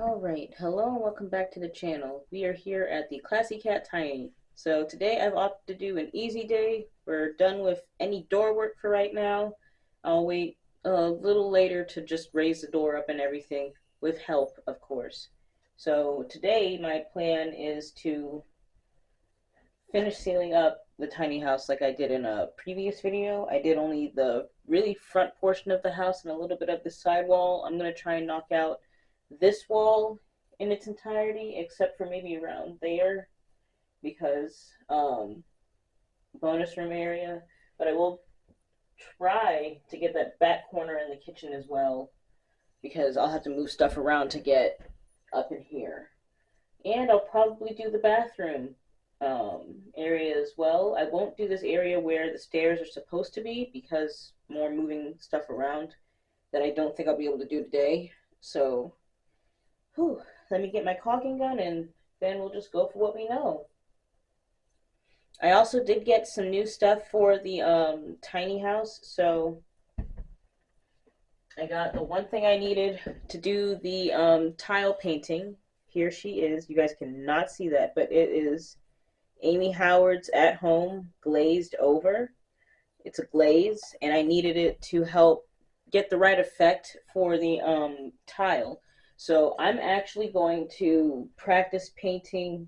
Alright, hello and welcome back to the channel. We are here at the Classy Cat Tiny. So today I've opted to do an easy day. We're done with any door work for right now. I'll wait a little later to just raise the door up and everything, with help of course. So today my plan is to finish sealing up the tiny house like I did in a previous video. I did only the really front portion of the house and a little bit of the side wall. I'm going to try and knock out this wall in its entirety except for maybe around there because bonus room area, but I will try to get that back corner in the kitchen as well because I'll have to move stuff around to get up in here. And I'll probably do the bathroom area as well. I won't do this area where the stairs are supposed to be because more moving stuff around that I don't think I'll be able to do today. So let me get my caulking gun and then we'll just go for what we know. I also did get some new stuff for the tiny house. So I got the one thing I needed to do the tile painting. Here she is. You guys cannot see that, but it is Amy Howard's At Home glazed over. It's a glaze, and I needed it to help get the right effect for the tile. So I'm actually going to practice painting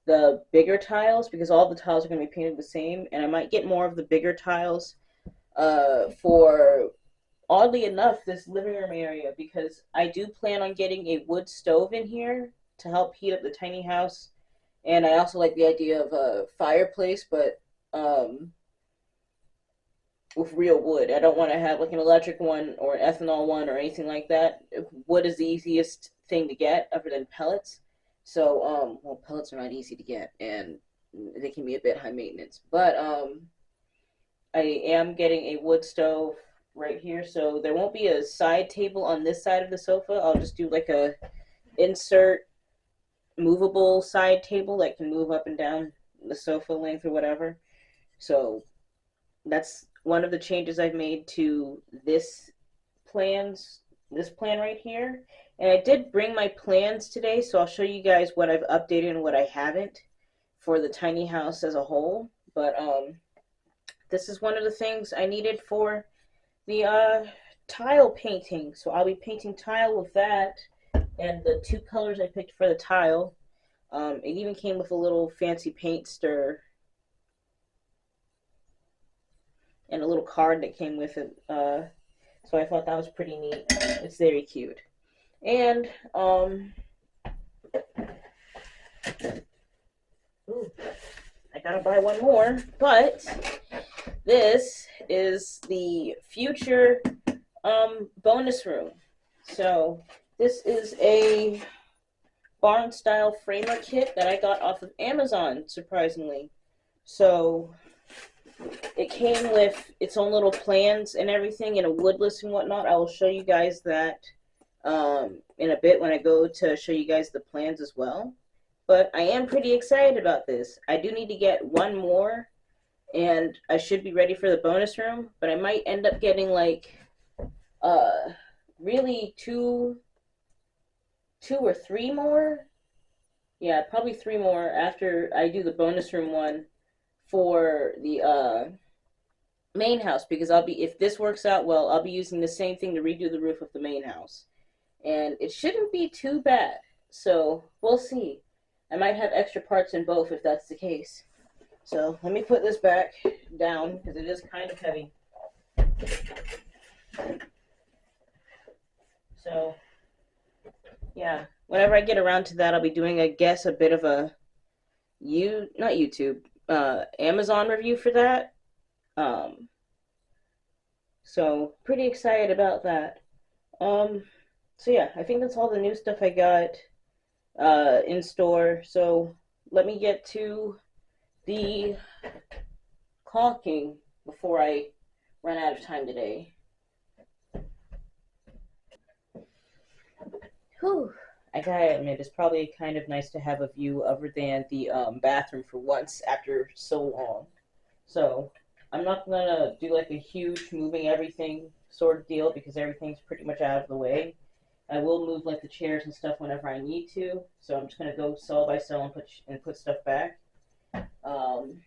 the bigger tiles because all the tiles are going to be painted the same, and I might get more of the bigger tiles for, oddly enough, this living room area because I do plan on getting a wood stove in here to help heat up the tiny house. And I also like the idea of a fireplace, but with real wood. I don't want to have like an electric one or an ethanol one or anything like that. Wood is the easiest thing to get other than pellets. So, well, pellets are not easy to get, and they can be a bit high maintenance. But I am getting a wood stove right here, so there won't be a side table on this side of the sofa. I'll just do like a insert movable side table that can move up and down the sofa length or whatever. So that's one of the changes I've made to this plan right here. And I did bring my plans today, so I'll show you guys what I've updated and what I haven't for the tiny house as a whole. But this is one of the things I needed for the tile painting. So I'll be painting tile with that and the two colors I picked for the tile. It even came with a little fancy paint stir and a little card that came with it. So I thought that was pretty neat. It's very cute. And ooh, I gotta buy one more. But this is the future bonus room. So this is a barn style framer kit that I got off of Amazon, surprisingly. So it came with its own little plans and everything and a wood list and whatnot. I will show you guys that in a bit when I go to show you guys the plans as well. But I am pretty excited about this. I do need to get one more and I should be ready for the bonus room, but I might end up getting like really two or three more. Yeah, probably three more after I do the bonus room one for the main house, because if this works out well, I'll be using the same thing to redo the roof of the main house. And it shouldn't be too bad. So we'll see. I might have extra parts in both if that's the case. So let me put this back down because it is kind of heavy. So yeah, whenever I get around to that, I'll be doing, I guess, a bit of a not YouTube, Amazon review for that. So pretty excited about that. So yeah, I think that's all the new stuff I got in store. So let me get to the caulking before I run out of time today. Whew. I gotta admit, it's probably kind of nice to have a view other than the bathroom for once after so long. So I'm not gonna do like a huge moving everything sort of deal because everything's pretty much out of the way. I will move like the chairs and stuff whenever I need to. So I'm just gonna go cell by cell and put stuff back. And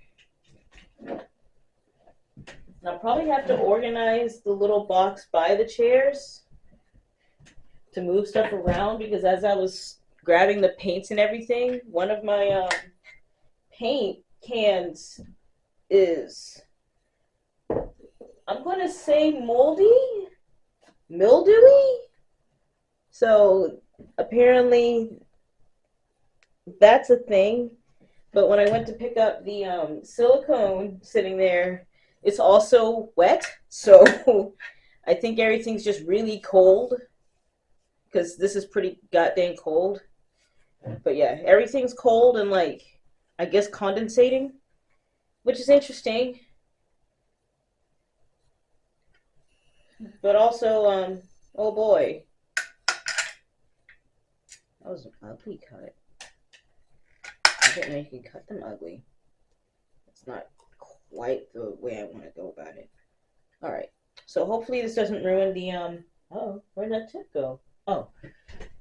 I'll probably have to organize the little box by the chairs to move stuff around, because as I was grabbing the paints and everything, one of my paint cans is, I'm going to say mildewy. So apparently that's a thing. But when I went to pick up the silicone sitting there, it's also wet. So I think everything's just really cold, because this is pretty goddamn cold. But yeah, everything's cold and like, I guess condensating, which is interesting. But also, oh boy, that was an ugly cut. I didn't know you can cut them ugly. It's not quite the way I want to go about it. All right, so hopefully this doesn't ruin the Oh, where'd that tip go? Oh.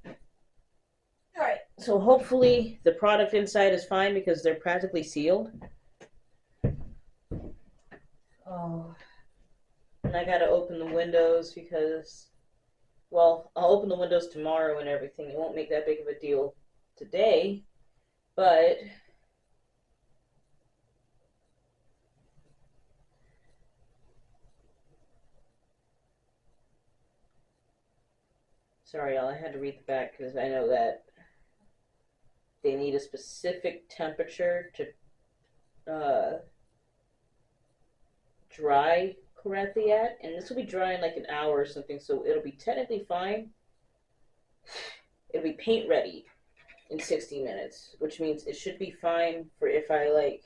All right, so hopefully the product inside is fine because they're practically sealed. Oh, and I gotta open the windows because, well, I'll open the windows tomorrow and everything. It won't make that big of a deal today, but sorry, y'all, I had to read the back because I know that they need a specific temperature to dry correctly at, and this will be dry in like an hour or something, so it'll be technically fine. It'll be paint ready in 60 minutes, which means it should be fine for if I like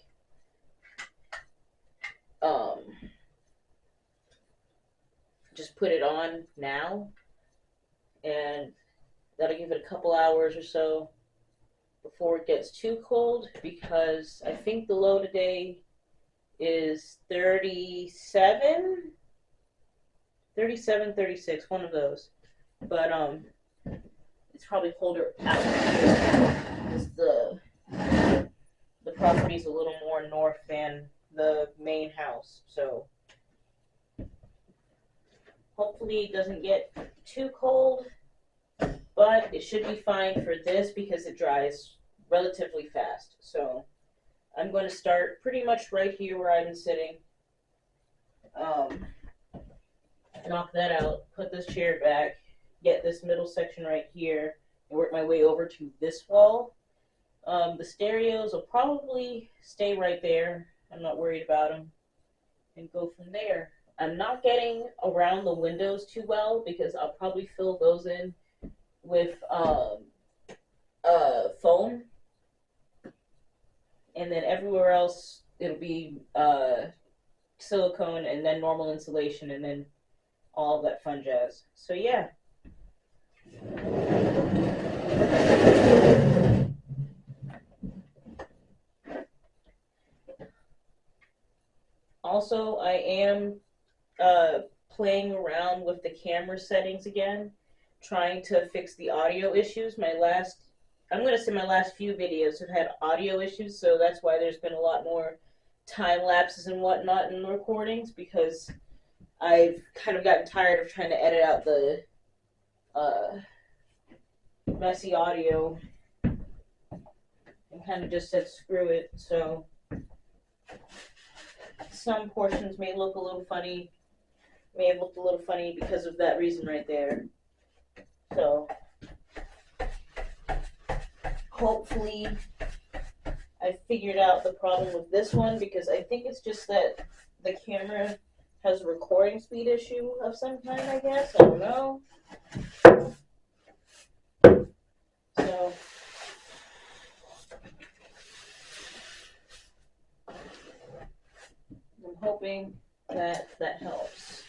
just put it on now, and that'll give it a couple hours or so before it gets too cold, because I think the low today is 37, 36, one of those. But it's probably colder out here because the property's a little more north than the main house. So hopefully it doesn't get too cold, but it should be fine for this because it dries relatively fast. So I'm going to start pretty much right here where I've been sitting. Knock that out, put this chair back, get this middle section right here, and work my way over to this wall. The stereos will probably stay right there. I'm not worried about them. And go from there. I'm not getting around the windows too well because I'll probably fill those in with foam. And then everywhere else, it'll be silicone and then normal insulation and then all of that fun jazz. So yeah. Also, I am playing around with the camera settings again, trying to fix the audio issues. I'm going to say my last few videos have had audio issues, so that's why there's been a lot more time lapses and whatnot in the recordings, because I've kind of gotten tired of trying to edit out the messy audio and kind of just said screw it. So some portions may look a little funny, may have looked a little funny because of that reason right there. So hopefully I figured out the problem with this one, because I think it's just that the camera has a recording speed issue of some kind, I guess. I don't know. So I'm hoping that that helps.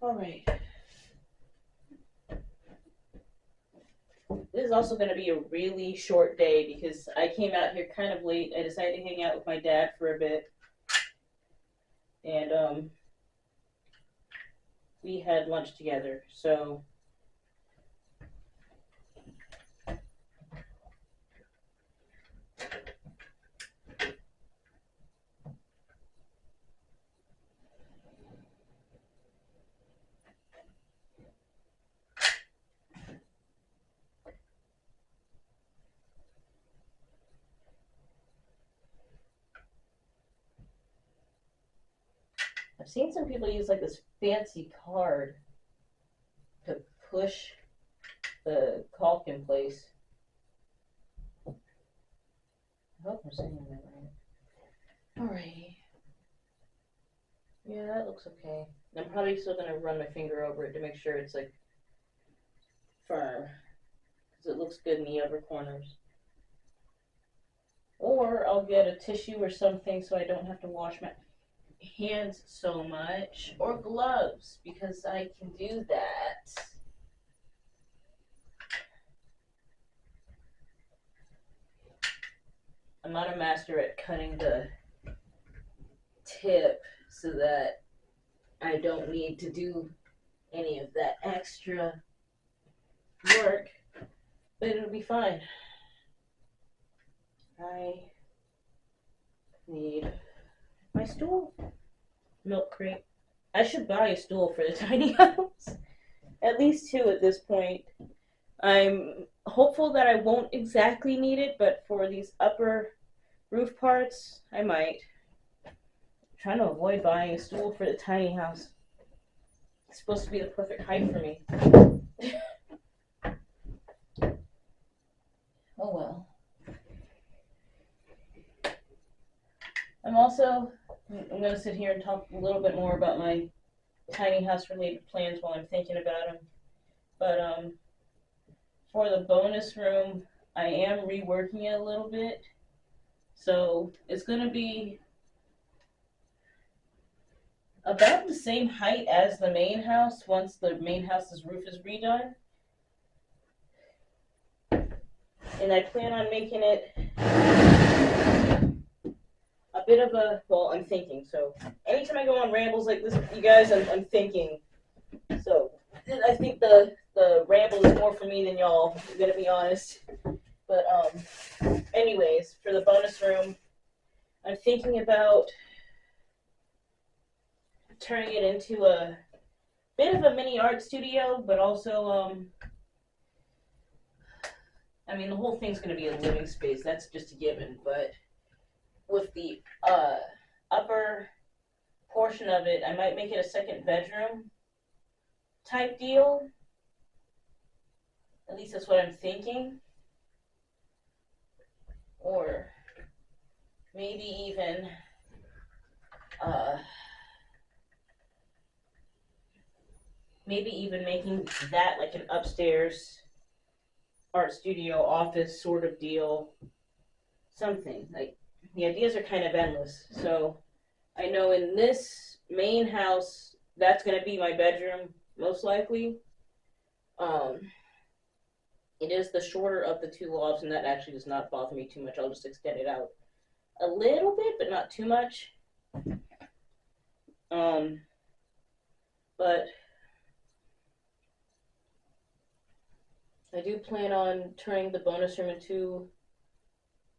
All right. This is also going to be a really short day because I came out here kind of late. I decided to hang out with my dad for a bit. And we had lunch together. So I've seen some people use like this fancy card to push the caulk in place. I hope I'm saying that right. Alrighty. Yeah, that looks okay. I'm probably still gonna run my finger over it to make sure it's like firm, because it looks good in the upper corners. Or I'll get a tissue or something so I don't have to wash my hands so much, or gloves, because I can do that. I'm not a master at cutting the tip so that I don't need to do any of that extra work, but it'll be fine. I need my stool. Milk crate. I should buy a stool for the tiny house. At least two at this point. I'm hopeful that I won't exactly need it, but for these upper roof parts, I might. I'm trying to avoid buying a stool for the tiny house. It's supposed to be the perfect height for me. Oh well. I'm going to sit here and talk a little bit more about my tiny house related plans while I'm thinking about them. But for the bonus room, I am reworking it a little bit. So it's going to be about the same height as the main house once the main house's roof is redone. And I plan on making it a bit of a, well, I'm thinking. So anytime I go on rambles like this, you guys, I'm thinking. So I think the ramble is more for me than y'all, I'm going to be honest. But anyways, for the bonus room, I'm thinking about turning it into a bit of a mini art studio, but also, I mean, the whole thing's going to be a living space. That's just a given. But with the upper portion of it, I might make it a second bedroom type deal. At least that's what I'm thinking. Or maybe even making that like an upstairs art studio office sort of deal. Something like, the ideas are kind of endless. So I know in this main house, that's going to be my bedroom most likely. It is the shorter of the two lofts, and that actually does not bother me too much. I'll just extend it out a little bit, but not too much. But I do plan on turning the bonus room into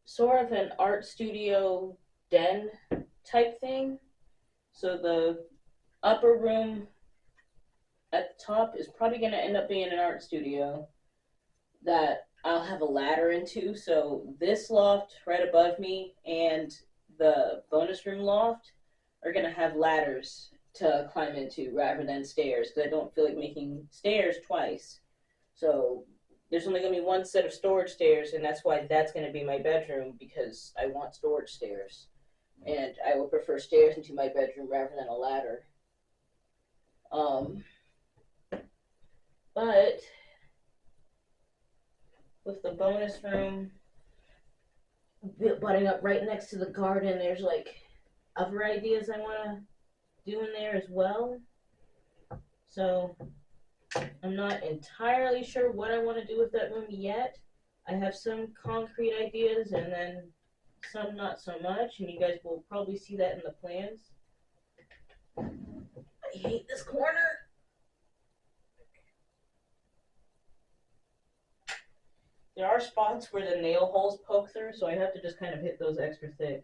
sort of an art studio den type thing. So the upper room at the top is probably going to end up being an art studio that I'll have a ladder into. So this loft right above me and the bonus room loft are going to have ladders to climb into rather than stairs, because I don't feel like making stairs twice. So there's only going to be one set of storage stairs, and that's why that's going to be my bedroom, because I want storage stairs. And I would prefer stairs into my bedroom rather than a ladder. But with the bonus room butting up right next to the garden, there's like other ideas I want to do in there as well. So I'm not entirely sure what I want to do with that room yet. I have some concrete ideas and then some not so much, and you guys will probably see that in the plans. I hate this corner. there are spots where the nail holes poke through, so I have to just kind of hit those extra thick.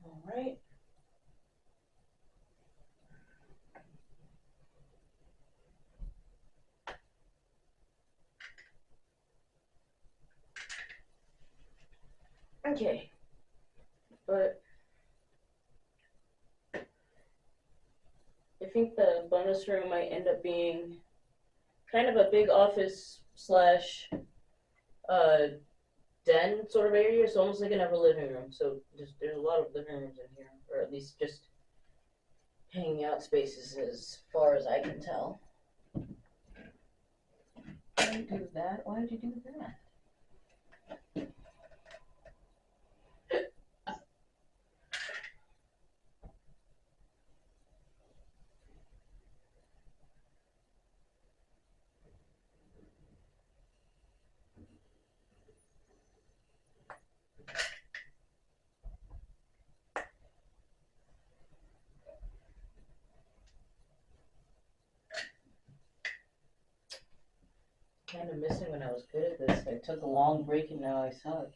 All right. Okay. But I think the bonus room might end up being kind of a big office slash den sort of area. It's almost like another living room. So there's a lot of living rooms in here, or at least just hanging out spaces as far as I can tell. Why did you do that? Why did you do that? Kind of missing when I was good at this. I took a long break and now I suck.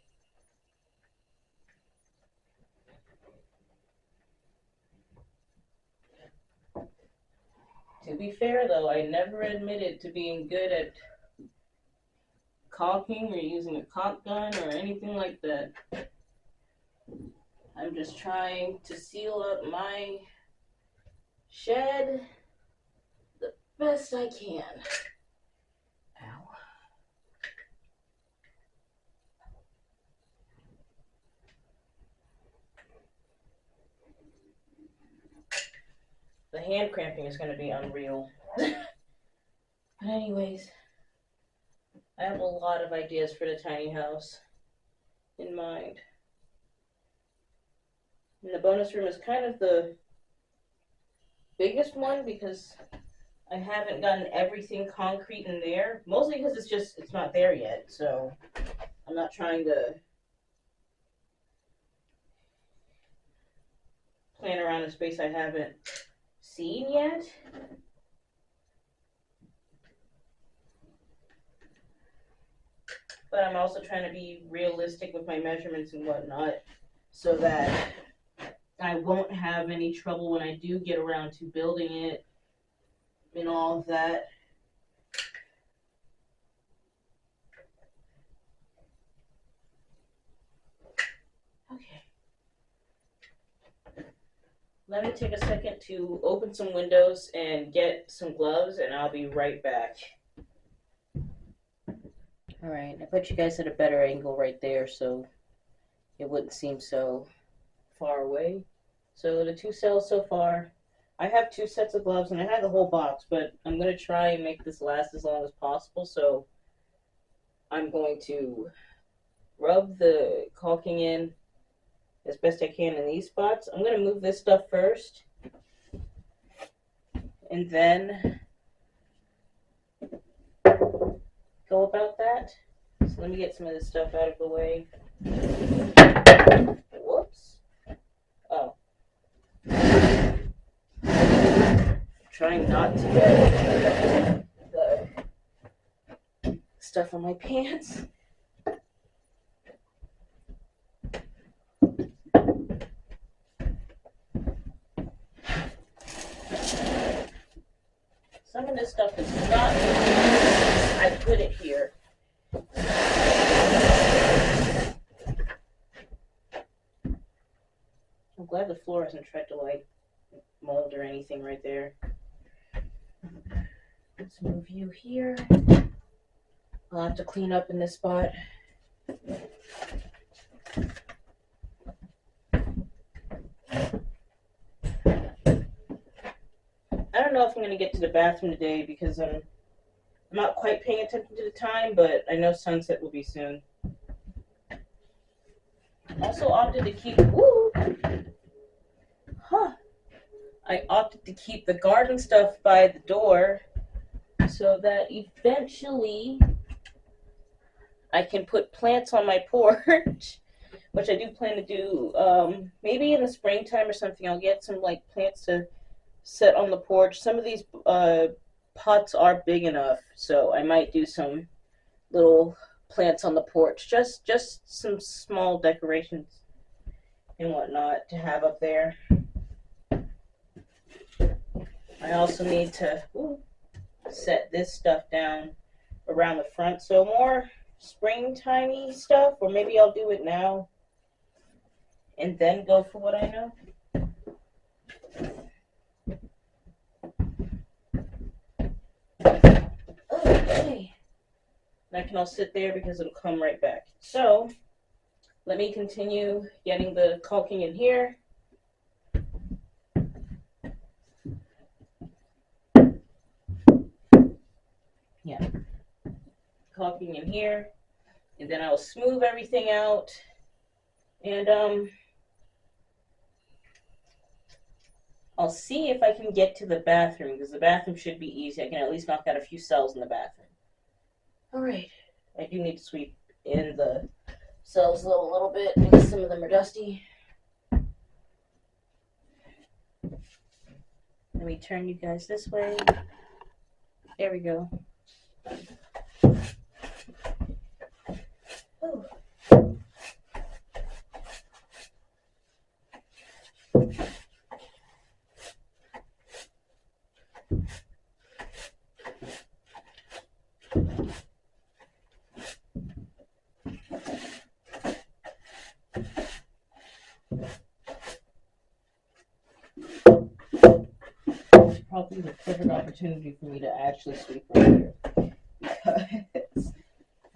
To be fair though, I never admitted to being good at caulking or using a caulk gun or anything like that. I'm just trying to seal up my shed the best I can. Ow. The hand cramping is going to be unreal. But anyways, I have a lot of ideas for the tiny house in mind. And the bonus room is kind of the biggest one because I haven't gotten everything concrete in there. Mostly because it's not there yet. So I'm not trying to plan around a space I haven't seen yet. But I'm also trying to be realistic with my measurements and whatnot so that I won't have any trouble when I do get around to building it and all of that. Okay. Let me take a second to open some windows and get some gloves, and I'll be right back. Alright, I put you guys at a better angle right there so it wouldn't seem so far away. So the 2 cells so far, I have 2 sets of gloves and I have the whole box, but I'm going to try and make this last as long as possible. So I'm going to rub the caulking in as best I can in these spots. I'm going to move this stuff first and then go about that. So let me get some of this stuff out of the way. Whoops. Oh. Trying not to get the stuff on my pants. Some of this stuff is not, I put it here. I'm glad the floor hasn't tried to like mold or anything right there. Let's move you here. I'll have to clean up in this spot. I don't know if I'm going to get to the bathroom today because I'm not quite paying attention to the time, but I know sunset will be soon. Also opted to keep, I opted to keep the garden stuff by the door so that eventually I can put plants on my porch which I do plan to do maybe in the springtime or something. I'll get some like plants to set on the porch. Some of these pots are big enough, so I might do some little plants on the porch. Just some small decorations and whatnot to have up there. I also need to set this stuff down around the front, so more springtimey stuff, or maybe I'll do it now and then go for what I know. Okay. That can all sit there because it'll come right back. So let me continue getting the caulking in here. Yeah, caulking in here, and then I'll smooth everything out, and I'll see if I can get to the bathroom, because the bathroom should be easy. I can at least knock out a few cells in the bathroom. All right, I do need to sweep in the cells a little bit because some of them are dusty. Let me turn you guys this way. There we go. Oh. Probably the perfect opportunity for me to actually sweep right here, because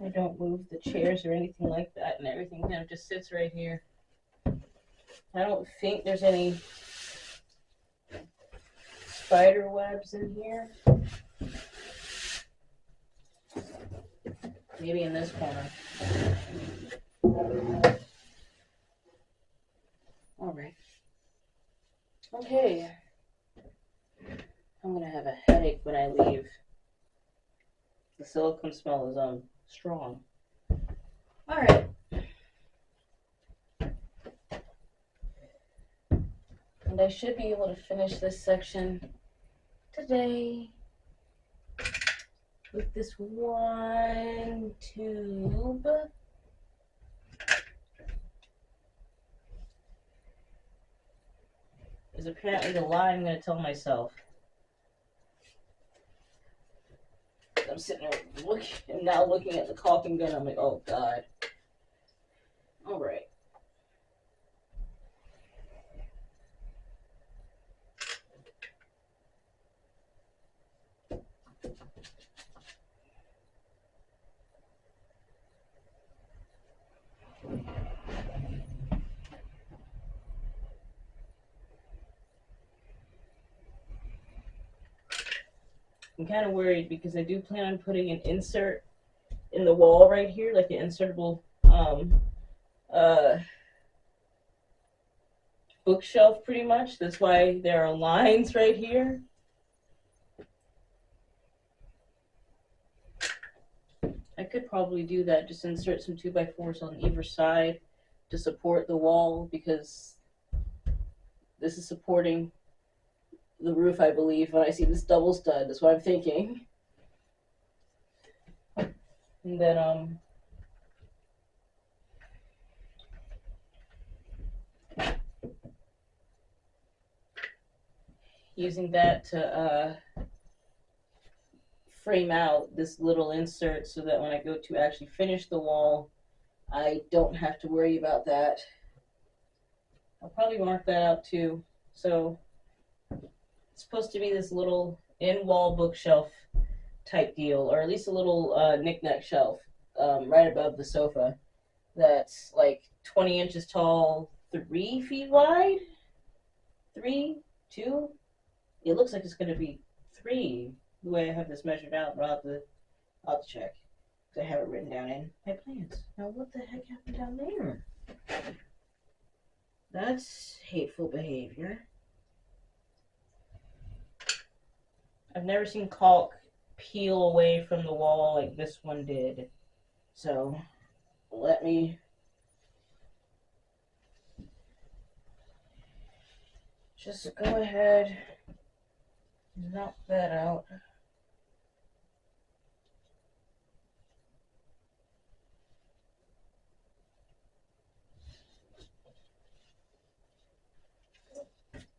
I don't move the chairs or anything like that, and everything kind of just sits right here. I don't think there's any spider webs in here. Maybe in this corner. All right. Okay. I'm gonna have a headache when I leave. The silicone smell is strong. All right. And I should be able to finish this section today with this one tube. Is apparently the lie I'm gonna tell myself. I'm sitting there now looking at the caulking gun. I'm like, oh God. All right. I'm kind of worried because I do plan on putting an insert in the wall right here, like an insertable bookshelf pretty much. That's why there are lines right here. I could probably do that, just insert some 2x4s on either side to support the wall, because this is supporting the roof, I believe, when I see this double stud. That's what I'm thinking. And then using that to frame out this little insert so that when I go to actually finish the wall, I don't have to worry about that. I'll probably mark that out too. So it's supposed to be this little in-wall bookshelf type deal, or at least a little knick-knack shelf right above the sofa that's like 20 inches tall, 3 feet wide? 3? 2? It looks like it's going to be 3, the way I have this measured out, but I'll have to check, because I have it written down in my plans. Now, what the heck happened down there? That's hateful behavior. I've never seen caulk peel away from the wall like this one did. So let me just go ahead and knock that out.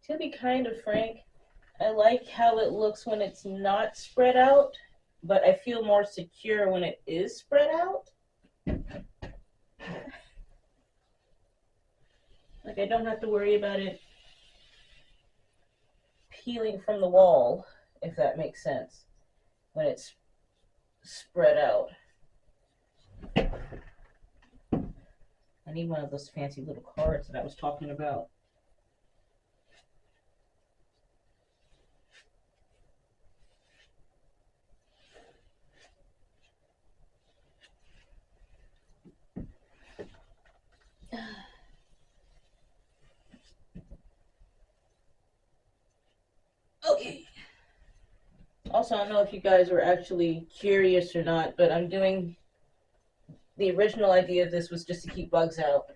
To be kind of frank, I like how it looks when it's not spread out, but I feel more secure when it is spread out. Like, I don't have to worry about it peeling from the wall, if that makes sense, when it's spread out. I need one of those fancy little cards that I was talking about. Okay. Also, I don't know if you guys were actually curious or not, but I'm doing... The original idea of this was just to keep bugs out.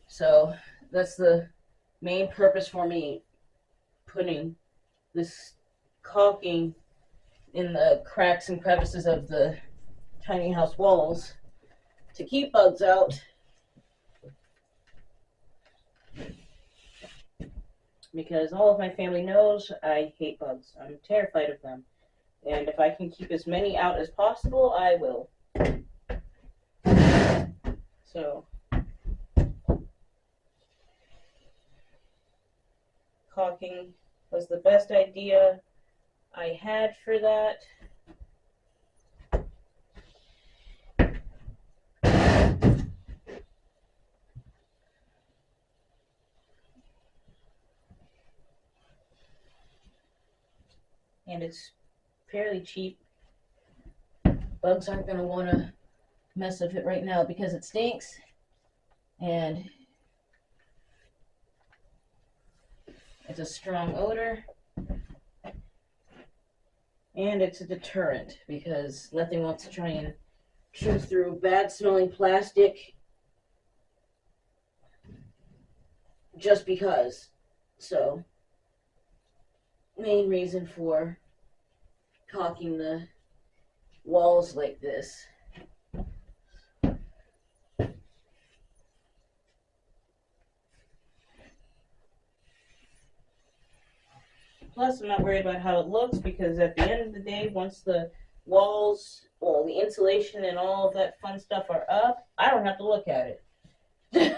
So that's the main purpose for me putting this caulking in the cracks and crevices of the tiny house walls to keep bugs out. Because all of my family knows I hate bugs. I'm terrified of them. And if I can keep as many out as possible, I will. So, caulking was the best idea I had for that. And it's fairly cheap. Bugs aren't going to want to mess with it right now because it stinks. And it's a strong odor. And it's a deterrent because nothing wants to try and chew through bad smelling plastic just because. So, main reason for caulking the walls like this. Plus, I'm not worried about how it looks because at the end of the day, once the walls, well, the insulation and all of that fun stuff are up, I don't have to look at it.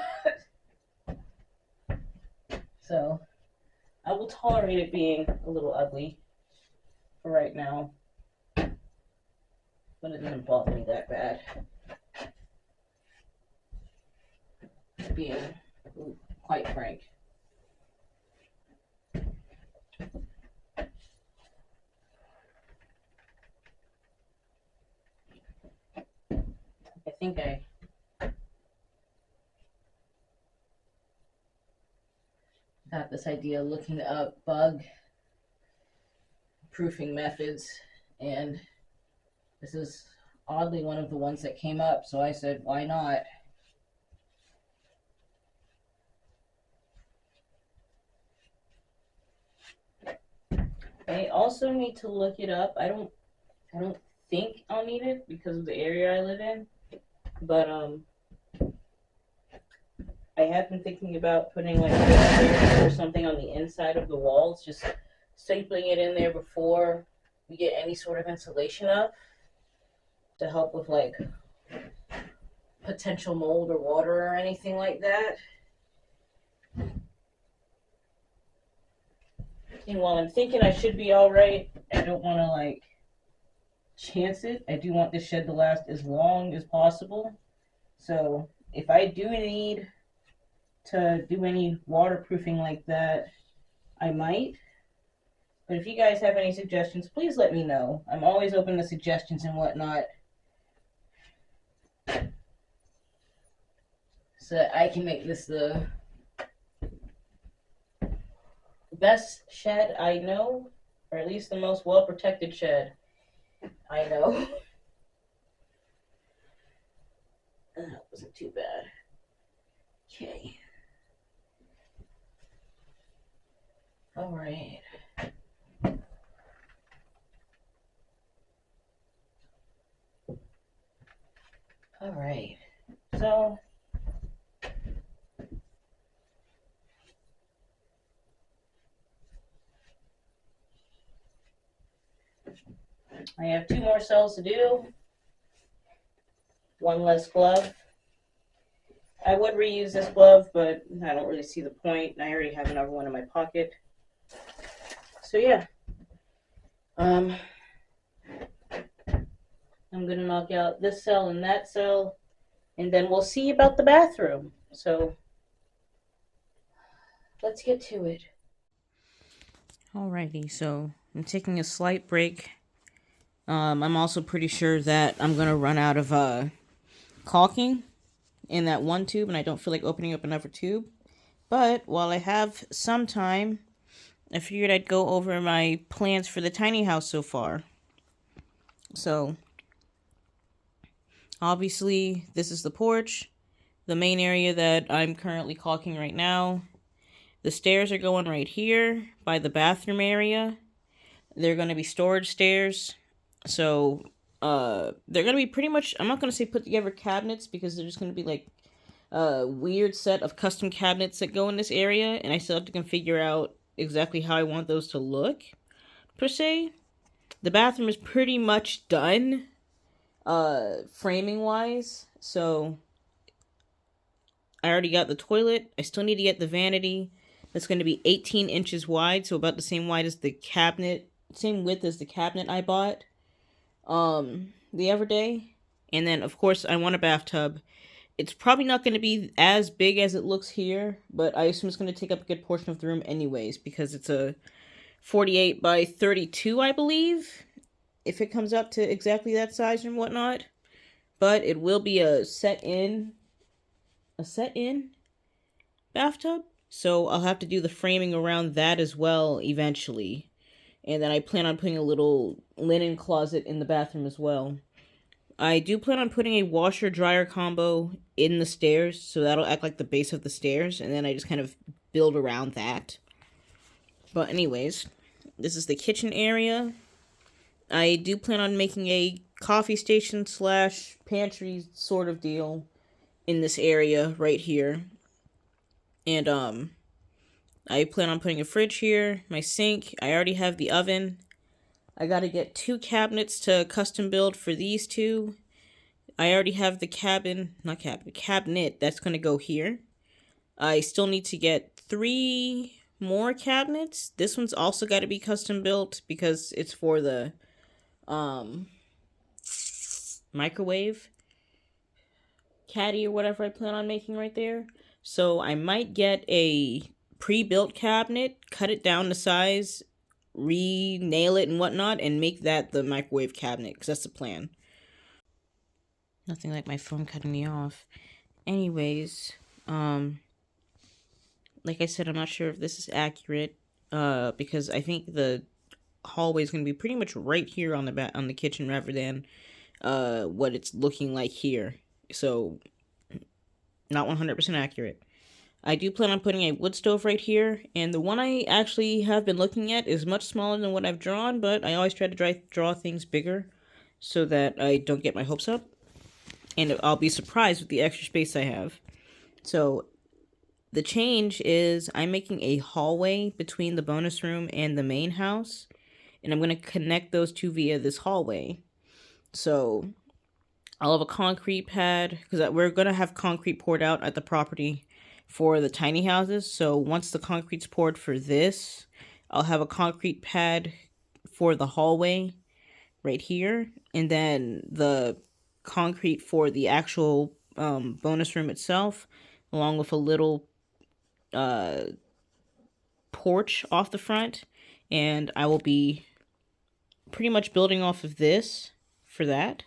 So, I will tolerate it being a little ugly for right now. But it doesn't bother me that bad. Being quite frank. I think I got this idea looking up bug proofing methods, and this is oddly one of the ones that came up, so I said, why not? I also need to look it up. I don't think I'll need it because of the area I live in, but I have been thinking about putting like or something on the inside of the walls, just stapling it in there before we get any sort of insulation up to help with like potential mold or water or anything like that. And while I'm thinking I should be all right, I don't want to like chance it. I do want this shed to last as long as possible. So if I do need to do any waterproofing like that, I might. But if you guys have any suggestions, please let me know. I'm always open to suggestions and whatnot, so that I can make this the best shed I know, or at least the most well-protected shed I know. That wasn't too bad. Okay. All right. All right. So I have 2 more cells to do. 1 less glove. I would reuse this glove, but I don't really see the point. I already have another one in my pocket. So yeah. I'm gonna knock out this cell and that cell, and then we'll see about the bathroom. So let's get to it. Alrighty, so I'm taking a slight break. I'm also pretty sure that I'm gonna run out of caulking in that one tube, and I don't feel like opening up another tube. But while I have some time, I figured I'd go over my plans for the tiny house so far. So, obviously, this is the porch, the main area that I'm currently caulking right now. The stairs are going right here by the bathroom area. They're going to be storage stairs. So, they're going to be pretty much, I'm not going to say put together cabinets because they're just going to be like a weird set of custom cabinets that go in this area. And I still have to configure out exactly how I want those to look, per se. The bathroom is pretty much done, framing wise. So, I already got the toilet. I still need to get the vanity. That's going to be 18 inches wide, so about the same wide as the cabinet, same width as the cabinet I bought the other day. And then, of course, I want a bathtub. It's probably not going to be as big as it looks here, but I assume it's going to take up a good portion of the room anyways, because it's a 48 by 32, I believe, if it comes up to exactly that size and whatnot. But it will be a set-in bathtub. So I'll have to do the framing around that as well eventually. And then I plan on putting a little linen closet in the bathroom as well. I do plan on putting a washer-dryer combo in the stairs, so that'll act like the base of the stairs, and then I just kind of build around that. But anyways, this is the kitchen area. I do plan on making a coffee station slash pantry sort of deal in this area right here. And I plan on putting a fridge here, my sink. I already have the oven. I gotta get 2 cabinets to custom build for these 2. I already have the cabinet that's gonna go here. I still need to get 3 more cabinets. This one's also got to be custom built because it's for the microwave caddy or whatever I plan on making right there. So I might get a pre-built cabinet, cut it down to size, re-nail it and whatnot, and make that the microwave cabinet, because that's the plan. Nothing like my phone cutting me off. Anyways, like I said, I'm not sure if this is accurate, because I think the hallway is going to be pretty much right here on the kitchen rather than what it's looking like here. So, not 100% accurate. I do plan on putting a wood stove right here, and the one I actually have been looking at is much smaller than what I've drawn, but I always try to draw things bigger so that I don't get my hopes up, and I'll be surprised with the extra space I have. So, the change is I'm making a hallway between the bonus room and the main house, and I'm going to connect those 2 via this hallway. So, I'll have a concrete pad, because we're going to have concrete poured out at the property for the tiny houses. So once the concrete's poured for this, I'll have a concrete pad for the hallway right here, and then the concrete for the actual bonus room itself, along with a little porch off the front. And I will be pretty much building off of this for that.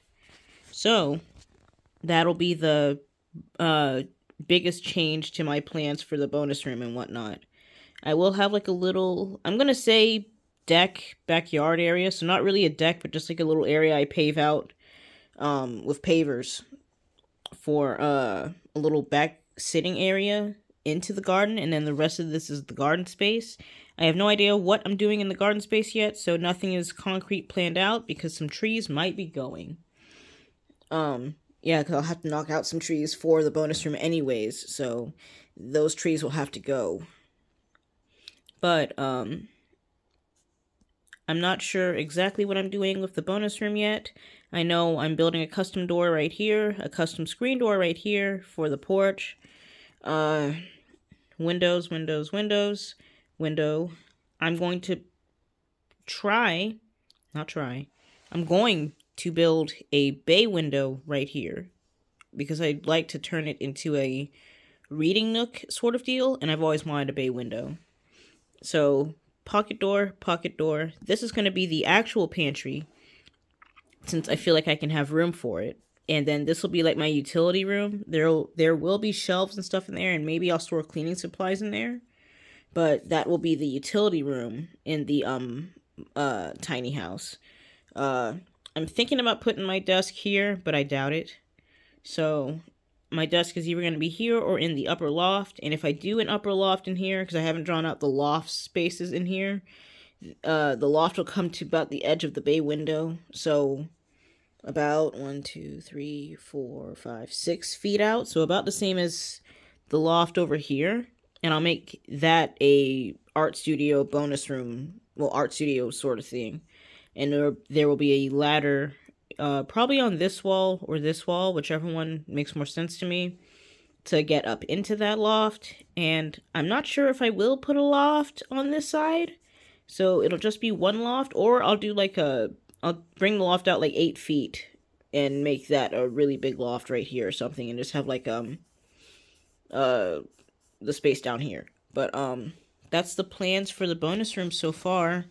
So that'll be the biggest change to my plans for the bonus room and whatnot. I will have like a little, I'm going to say deck backyard area. So not really a deck, but just like a little area I pave out with pavers for a little back sitting area into the garden, and then the rest of this is the garden space. I have no idea what I'm doing in the garden space yet, so nothing is concrete planned out because some trees might be going. Yeah, because I'll have to knock out some trees for the bonus room anyways, so those trees will have to go. But, I'm not sure exactly what I'm doing with the bonus room yet. I know I'm building a custom door right here, a custom screen door right here for the porch. Windows, windows, windows, window. I'm going to I'm going to build a bay window right here because I'd like to turn it into a reading nook sort of deal, and I've always wanted a bay window. So, pocket door, pocket door. This is going to be the actual pantry since I feel like I can have room for it. And then this will be like my utility room. There will be shelves and stuff in there, and maybe I'll store cleaning supplies in there. But that will be the utility room in the tiny house. I'm thinking about putting my desk here, but I doubt it. So my desk is either going to be here or in the upper loft. And if I do an upper loft in here, because I haven't drawn out the loft spaces in here, the loft will come to about the edge of the bay window. So about 6 feet out. So about the same as the loft over here. And I'll make that a art studio bonus room, well, art studio sort of thing. And there will be a ladder, probably on this wall or this wall, whichever one makes more sense to me, to get up into that loft. And I'm not sure if I will put a loft on this side, so it'll just be one loft, or I'll do like I'll bring the loft out like 8 feet and make that a really big loft right here or something, and just have like the space down here. But that's the plans for the bonus room so far.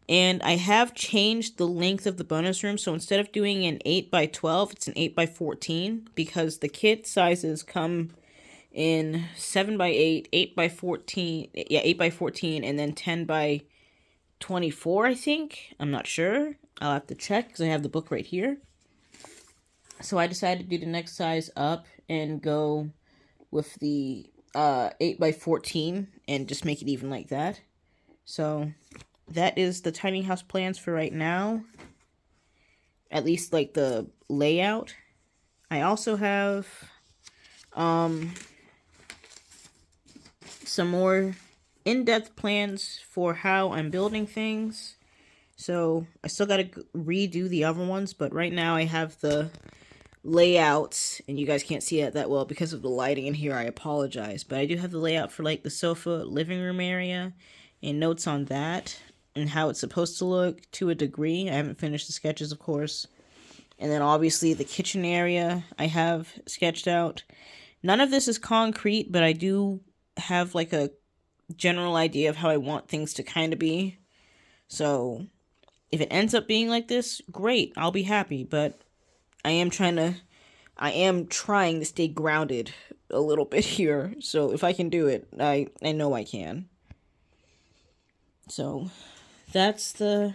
And I have changed the length of the bonus room, so instead of doing an 8x12, it's an 8x14, because the kit sizes come in 7x8, 8x14, 8x14, and then 10x24, I think. I'm not sure. I'll have to check, because I have the book right here. So I decided to do the next size up and go with the 8x14 and just make it even like that. So that is the tiny house plans for right now. At least like the layout. I also have some more in-depth plans for how I'm building things. So I still gotta redo the other ones, but right now I have the layouts, and you guys can't see it that well because of the lighting in here. I apologize, but I do have the layout for like the sofa living room area and notes on that and how it's supposed to look to a degree. I haven't finished the sketches, of course. And then obviously the kitchen area I have sketched out. None of this is concrete, but I do have like a general idea of how I want things to kind of be. So if it ends up being like this, great, I'll be happy. But I am trying to stay grounded a little bit here. So if I can do it, I know I can. So that's the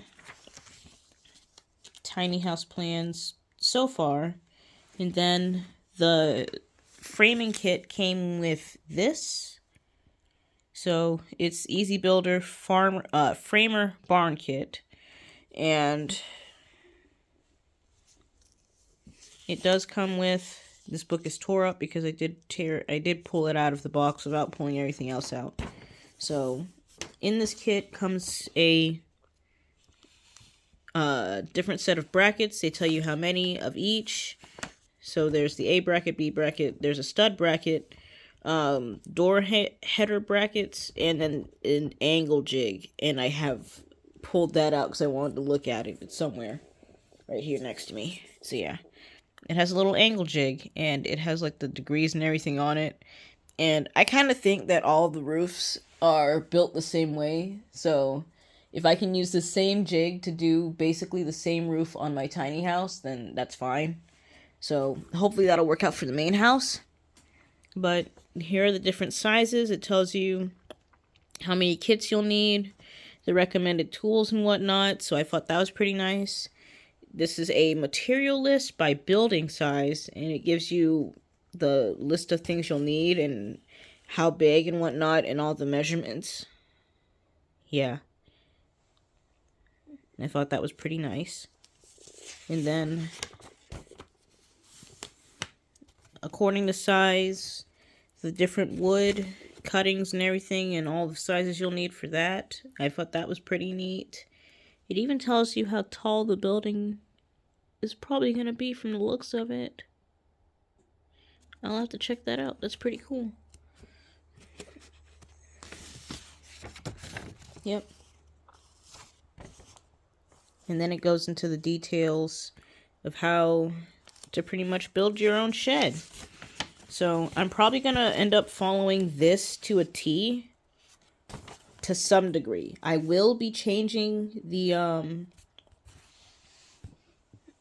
tiny house plans so far. And then the framing kit came with this. So it's Easy Builder Framer Barn Kit. And it does come with, this book is tore up because I did pull it out of the box without pulling everything else out. So in this kit comes a different set of brackets. They tell you how many of each. So there's the A bracket, B bracket, there's a stud bracket, door header brackets, and then an angle jig. And I have pulled that out because I wanted to look at it. It's somewhere right here next to me. So yeah. It has a little angle jig, and it has like the degrees and everything on it. And I kind of think that all of the roofs are built the same way. So if I can use the same jig to do basically the same roof on my tiny house, then that's fine. So hopefully that'll work out for the main house. But here are the different sizes. It tells you how many kits you'll need, the recommended tools and whatnot. So I thought that was pretty nice. This is a material list by building size, and it gives you the list of things you'll need and how big and whatnot and all the measurements. Yeah, I thought that was pretty nice. And then, according to size, the different wood cuttings and everything, and all the sizes you'll need for that, I thought that was pretty neat. It even tells you how tall the building is probably going to be from the looks of it. I'll have to check that out. That's pretty cool. Yep. And then it goes into the details of how to pretty much build your own shed. So I'm probably going to end up following this to a T to some degree. I will be changing the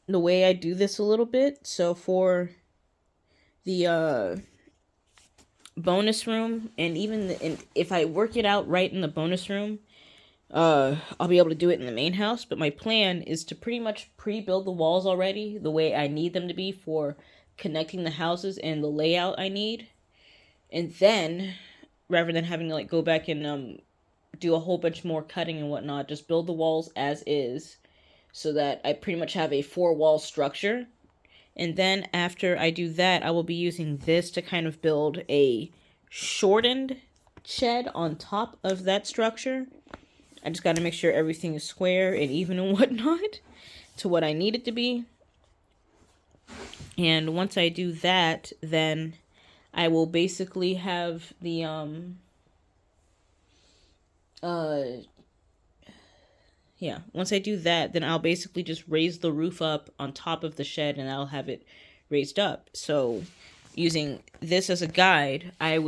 way I do this a little bit. So for the bonus room, and even and if I work it out right in the bonus room, I'll be able to do it in the main house. But my plan is to pretty much pre-build the walls already the way I need them to be for connecting the houses and the layout I need. And then, rather than having to like go back and do a whole bunch more cutting and whatnot, just build the walls as is, so that I pretty much have a 4-wall structure. And then after I do that, I will be using this to kind of build a shortened shed on top of that structure. I just got to make sure everything is square and even and whatnot to what I need it to be. And once I do that, then I will basically have the once I do that, then I'll basically just raise the roof up on top of the shed and I'll have it raised up. So using this as a guide, I'll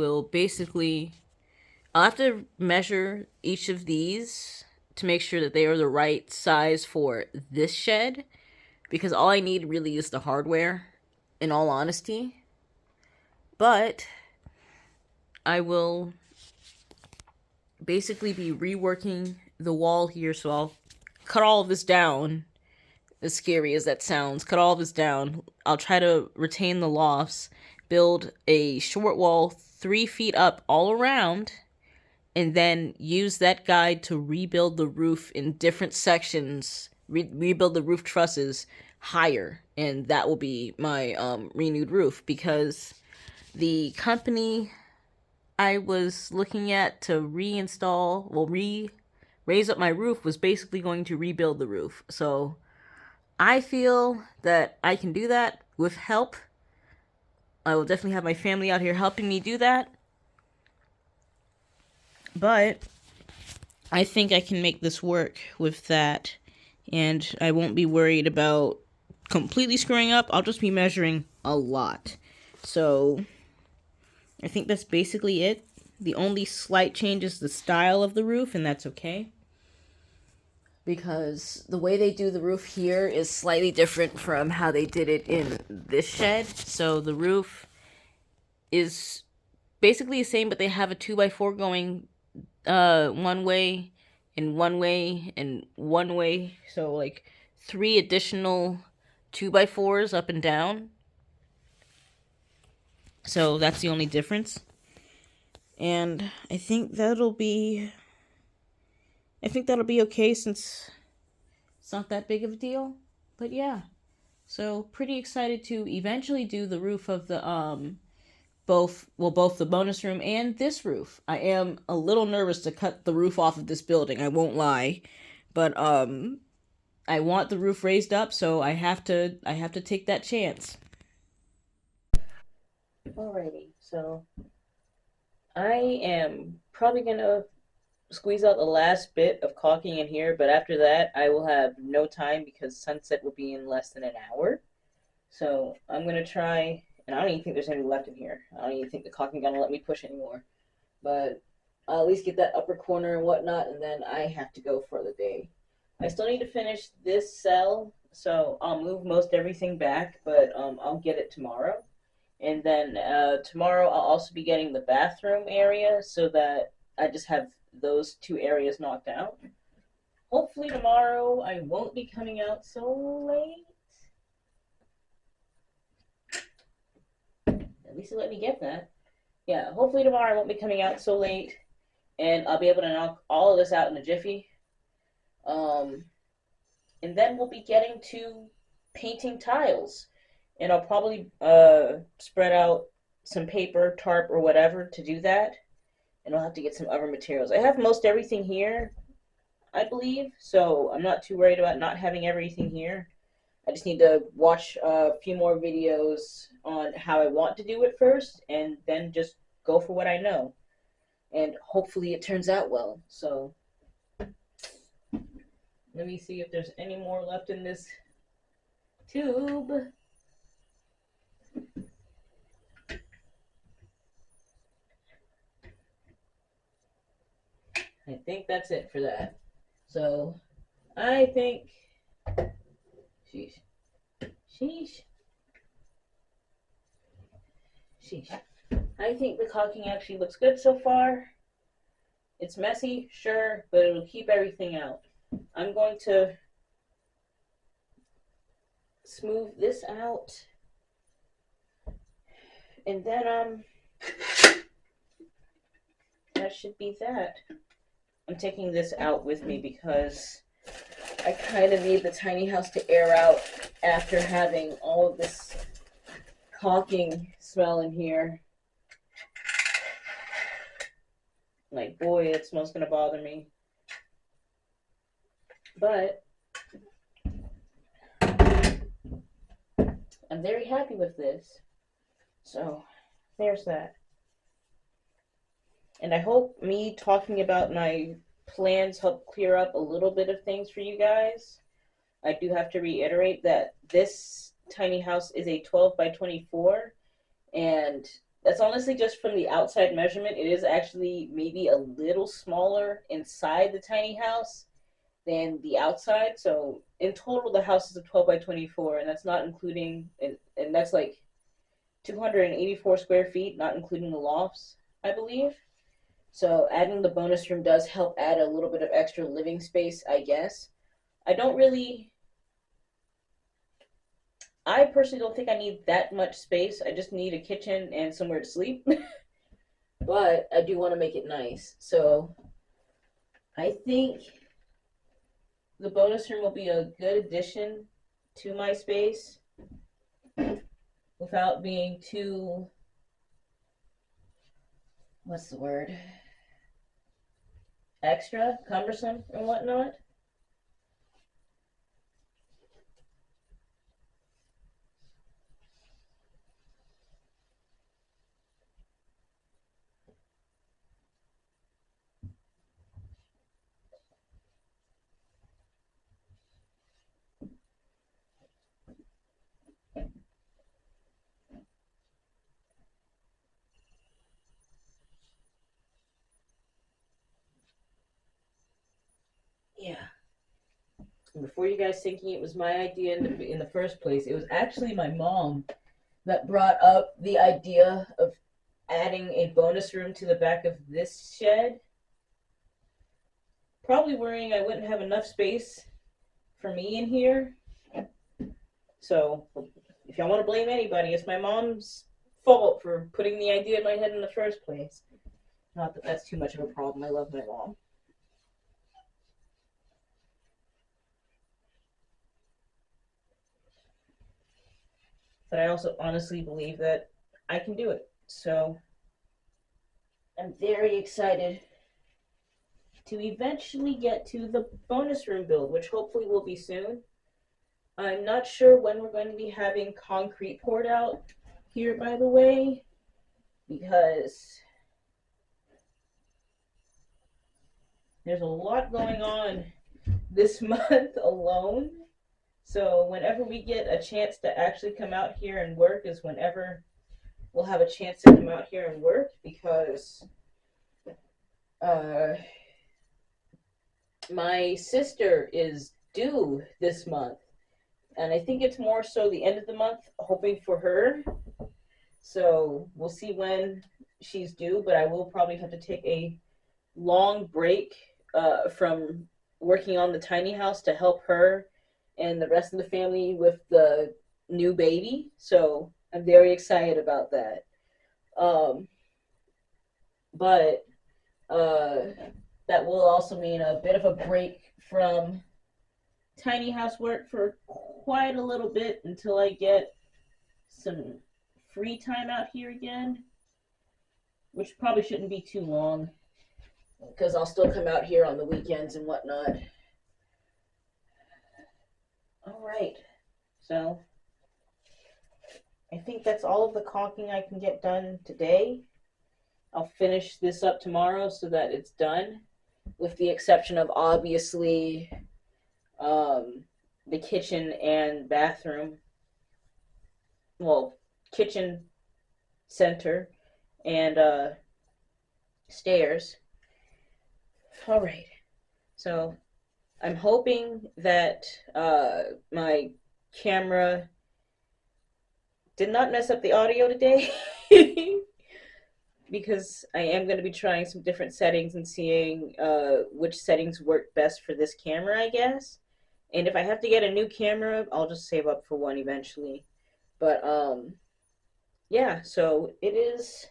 have to measure each of these to make sure that they are the right size for this shed, because all I need really is the hardware, in all honesty. But I will basically be reworking the wall here, so I'll cut all of this down. As scary as that sounds, cut all of this down. I'll try to retain the lofts, build a short wall 3 feet up all around, and then use that guide to rebuild the roof in different sections, rebuild the roof trusses higher, and that will be my renewed roof, because the company I was looking at to raise up my roof was basically going to rebuild the roof. So I feel that I can do that with help. I will definitely have my family out here helping me do that. But I think I can make this work with that, and I won't be worried about completely screwing up. I'll just be measuring a lot. So I think that's basically it. The only slight change is the style of the roof, and that's okay, because the way they do the roof here is slightly different from how they did it in this shed. So the roof is basically the same, but they have a 2x4 going one way and one way and one way. So like 3 additional 2x4s up and down. So that's the only difference. And I think that'll be okay, since it's not that big of a deal. But yeah. So pretty excited to eventually do the roof of the both the bonus room and this roof. I am a little nervous to cut the roof off of this building, I won't lie. But I want the roof raised up, so I have to take that chance. Alrighty, so I am probably gonna squeeze out the last bit of caulking in here, but after that I will have no time because sunset will be in less than an hour. So I'm gonna try, and I don't even think there's any left in here. I don't even think the caulking gun will let me push anymore. But I'll at least get that upper corner and whatnot, and then I have to go for the day. I still need to finish this cell, so I'll move most everything back, but I'll get it tomorrow. And then tomorrow I'll also be getting the bathroom area so that I just have those 2 areas knocked out. Hopefully tomorrow I won't be coming out so late. At least it let me get that. yeah, hopefully tomorrow I won't be coming out so late, and I'll be able to knock all of this out in a jiffy. Um, and then we'll be getting to painting tiles, and I'll probably spread out some paper, tarp, or whatever to do that, and I'll have to get some other materials. I have most everything here, I believe, so I'm not too worried about not having everything here. I just need to watch a few more videos on how I want to do it first, and then just go for what I know. And hopefully it turns out well. So let me see if there's any more left in this tube. I think that's it for that. So I think, sheesh, sheesh, sheesh. I think the caulking actually looks good so far. It's messy, sure, but it'll keep everything out. I'm going to smooth this out, and then that should be that. I'm taking this out with me because I kind of need the tiny house to air out after having all of this caulking smell in here. Like, boy, it smells gonna bother me. But I'm very happy with this. So there's that. And I hope me talking about my plans help clear up a little bit of things for you guys. I do have to reiterate that this tiny house is a 12 by 24, and that's honestly just from the outside measurement. It is actually maybe a little smaller inside the tiny house than the outside. So in total, the house is a 12 by 24, and that's not including, and that's like 284 square feet, not including the lofts, I believe. So adding the bonus room does help add a little bit of extra living space, I guess. I don't really, I personally don't think I need that much space. I just need a kitchen and somewhere to sleep. But I do want to make it nice. So I think the bonus room will be a good addition to my space without being too, what's the word, extra, cumbersome, and whatnot. Yeah. And before you guys thinking it was my idea in the first place, it was actually my mom that brought up the idea of adding a bonus room to the back of this shed. Probably worrying I wouldn't have enough space for me in here. So if y'all want to blame anybody, it's my mom's fault for putting the idea in my head in the first place. Not that that's too much of a problem. I love my mom. But I also honestly believe that I can do it. So I'm very excited to eventually get to the bonus room build, which hopefully will be soon. I'm not sure when we're going to be having concrete poured out here, by the way, because there's a lot going on this month alone. So whenever we get a chance to actually come out here and work is whenever we'll have a chance to come out here and work, because my sister is due this month, and I think it's more so the end of the month, hoping for her. So we'll see when she's due, but I will probably have to take a long break from working on the tiny house to help her and the rest of the family with the new baby. So I'm very excited about that. but uh, that will also mean a bit of a break from tiny house work for quite a little bit until I get some free time out here again, which probably shouldn't be too long because I'll still come out here on the weekends and whatnot. All right, so I think that's all of the caulking I can get done today. I'll finish this up tomorrow so that it's done, with the exception of obviously um, the kitchen and bathroom. Well, kitchen center and stairs. All right. So I'm hoping that my camera did not mess up the audio today. Because I am going to be trying some different settings and seeing which settings work best for this camera, I guess. And if I have to get a new camera, I'll just save up for one eventually. But yeah, so it is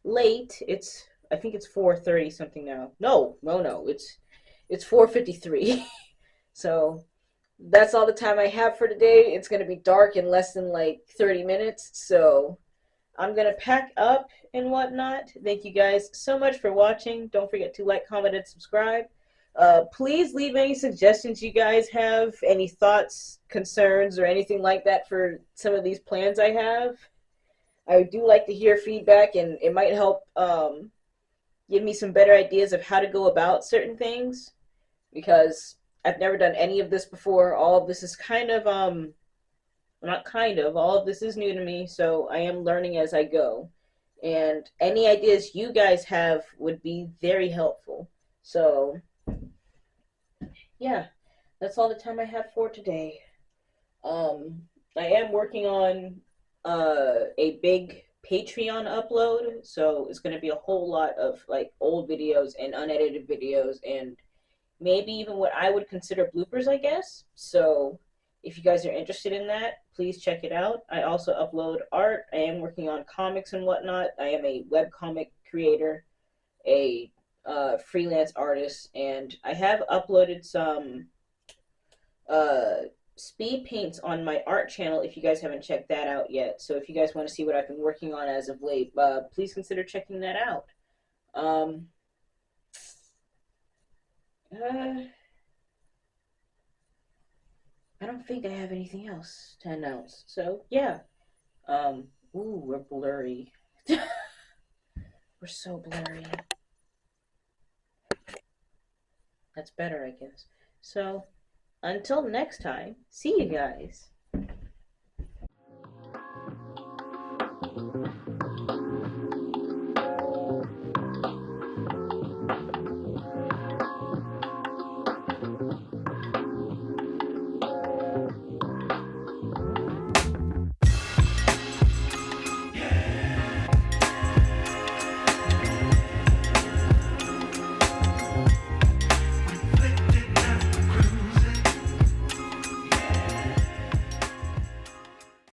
late. I think it's 4:30 something now. No. It's 4:53. So that's all the time I have for today. It's going to be dark in less than like 30 minutes. So I'm going to pack up and whatnot. Thank you guys so much for watching. Don't forget to like, comment, and subscribe. Please leave any suggestions you guys have, any thoughts, concerns, or anything like that for some of these plans I have. I do like to hear feedback, and it might help give me some better ideas of how to go about certain things, because I've never done any of this before. All of this is kind of not kind of, all of this is new to me, so I am learning as I go. And any ideas you guys have would be very helpful. So, yeah, that's all the time I have for today. Um, I am working on a big Patreon upload, so it's going to be a whole lot of like old videos and unedited videos and maybe even what I would consider bloopers, I guess. So if you guys are interested in that, please check it out. I also upload art. I am working on comics and whatnot. I am a webcomic creator, a freelance artist, and I have uploaded some uh, speed paints on my art channel if you guys haven't checked that out yet. So if you guys want to see what I've been working on as of late, please consider checking that out. Um, uh, I don't think I have anything else to announce. So yeah. Ooh, we're blurry. We're so blurry. That's better, I guess. So until next time, see you guys.